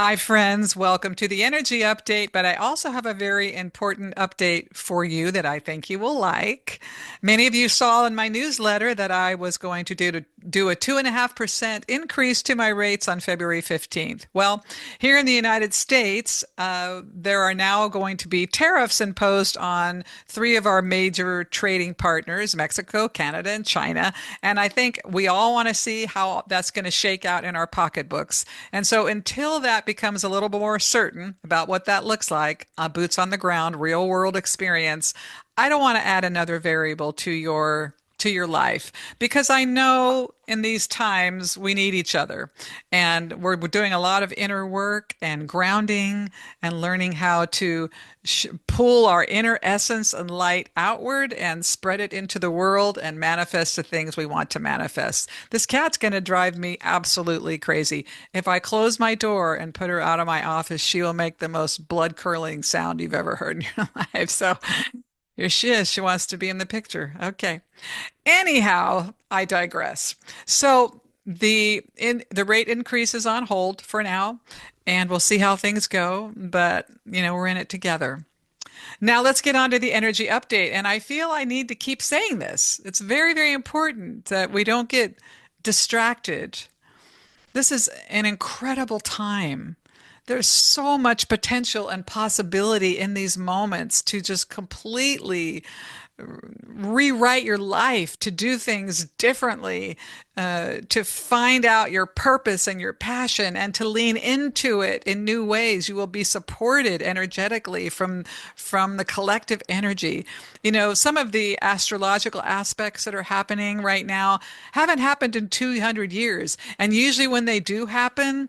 Hi, friends. Welcome to the Energy Update. But I also have a very important update for you that I think you will like. Many of you saw in my newsletter that I was going to do a 2.5% increase to my rates on February 15th. Well, here in the United States, there are now going to be tariffs imposed on three of our major trading partners, Mexico, Canada, and China. And I think we all want to see how that's going to shake out in our pocketbooks. And so until that becomes a little more certain about what that looks like, boots on the ground, real world experience, I don't want to add another variable to your life because I know in these times we need each other. And we're doing a lot of inner work and grounding and learning how to pull our inner essence and light outward and spread it into the world and manifest the things we want to manifest. This cat's going to drive me absolutely crazy. If I close my door and put her out of my office, she will make the most blood curdling sound you've ever heard in your life. So here she is. She wants to be in the picture. Okay. Anyhow, I digress. So the rate increase is on hold for now, and we'll see how things go, but we're in it together. Now let's get on to the energy update, and I feel I need to keep saying this. It's very, very important that we don't get distracted. This is an incredible time. There's so much potential and possibility in these moments to just completely rewrite your life, to do things differently, to find out your purpose and your passion, and to lean into it in new ways. You will be supported energetically from the collective energy. Some of the astrological aspects that are happening right now haven't happened in 200 years, and usually when they do happen,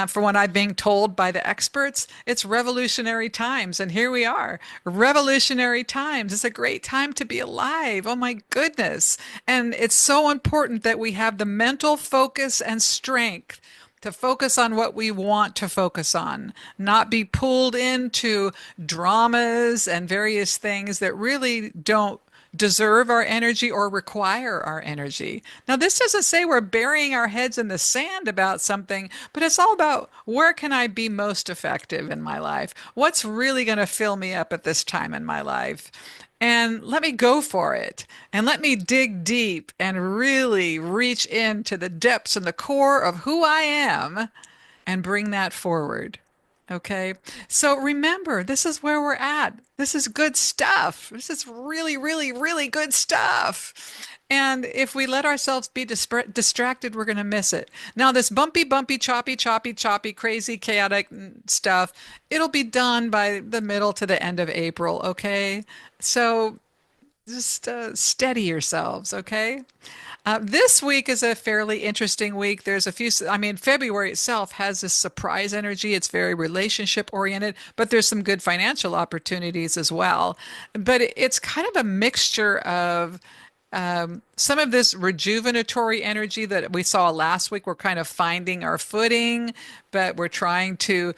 from what I'm being told by the experts, it's revolutionary times, and here we are, revolutionary times. It's a great time to be alive. Oh my goodness. And it's so important that we have the mental focus and strength to focus on what we want to focus on, not be pulled into dramas and various things that really don't deserve our energy or require our energy. Now, this doesn't say we're burying our heads in the sand about something, but it's all about where can I be most effective in my life? What's really going to fill me up at this time in my life? And let me go for it. And let me dig deep and really reach into the depths and the core of who I am and bring that forward. Okay. So remember, this is where we're at. This is good stuff. This is really, really, really good stuff. And if we let ourselves be distracted, we're going to miss it. Now, this bumpy, bumpy, choppy, choppy, choppy, crazy, chaotic stuff, it'll be done by the middle to the end of April. Okay. So just steady yourselves. Okay. This week is a fairly interesting week. There's a few, I mean, February itself has this surprise energy. It's very relationship oriented, but there's some good financial opportunities as well. But it's kind of a mixture of some of this rejuvenatory energy that we saw last week. We're kind of finding our footing, but we're trying to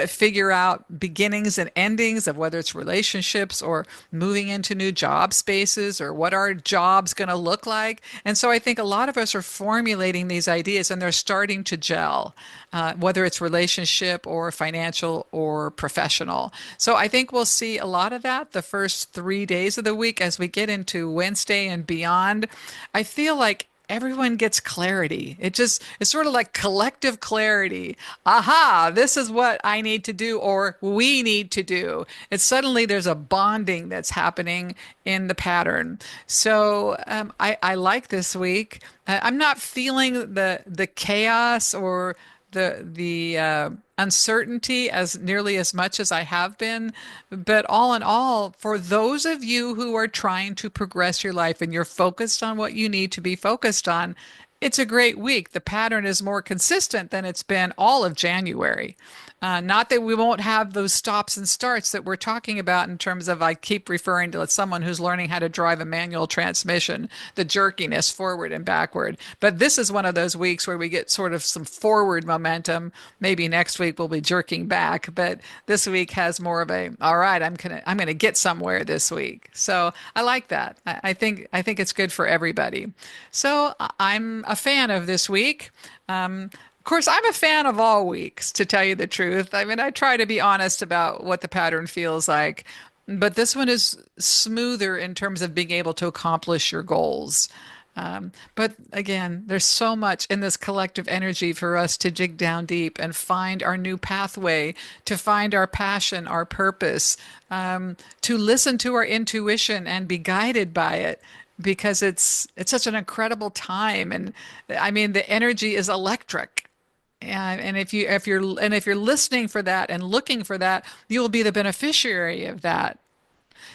figure out beginnings and endings of whether it's relationships or moving into new job spaces or what our job's going to look like. And so I think a lot of us are formulating these ideas and they're starting to gel, whether it's relationship or financial or professional. So I think we'll see a lot of that the first 3 days of the week as we get into Wednesday and beyond. I feel like everyone gets clarity. It's sort of like collective clarity. Aha, this is what I need to do or we need to do. It's suddenly there's a bonding that's happening in the pattern. So I like this week. I'm not feeling the chaos or the uncertainty as nearly as much as I have been. But all in all, for those of you who are trying to progress your life and you're focused on what you need to be focused on, it's a great week. The pattern is more consistent than it's been all of January. Not that we won't have those stops and starts that we're talking about in terms of, I keep referring to someone who's learning how to drive a manual transmission, the jerkiness forward and backward. But this is one of those weeks where we get sort of some forward momentum. Maybe next week we'll be jerking back, but this week has more of a, all right, I'm gonna get somewhere this week. So I like that. I think it's good for everybody. So I'm a fan of this week. Of course, I'm a fan of all weeks, to tell you the truth. I mean, I try to be honest about what the pattern feels like, but this one is smoother in terms of being able to accomplish your goals. But again, there's so much in this collective energy for us to dig down deep and find our new pathway, to find our passion, our purpose, to listen to our intuition and be guided by it. Because it's such an incredible time, and I mean the energy is electric. And if you're listening for that and looking for that, you will be the beneficiary of that.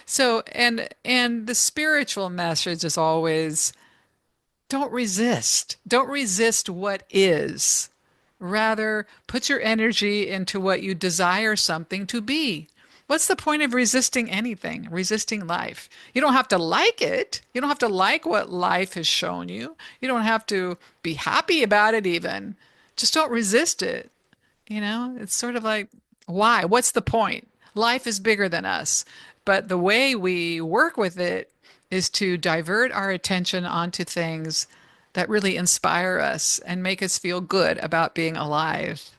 So and the spiritual message is always don't resist. Don't resist what is. Rather, put your energy into what you desire something to be. What's the point of resisting anything, resisting life? You don't have to like it. You don't have to like what life has shown you. You don't have to be happy about it even. Just don't resist it. It's sort of like, why? What's the point? Life is bigger than us. But the way we work with it is to divert our attention onto things that really inspire us and make us feel good about being alive.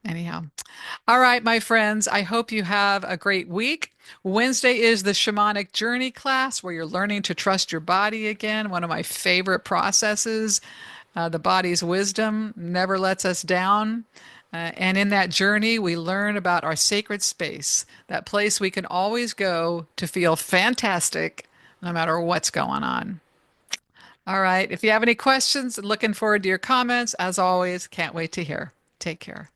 Anyhow. All right, my friends, I hope you have a great week. Wednesday is the shamanic journey class where you're learning to trust your body again, one of my favorite processes. The body's wisdom never lets us down. And in that journey, we learn about our sacred space, that place we can always go to feel fantastic no matter what's going on. All right. If you have any questions, looking forward to your comments. As always, can't wait to hear. Take care.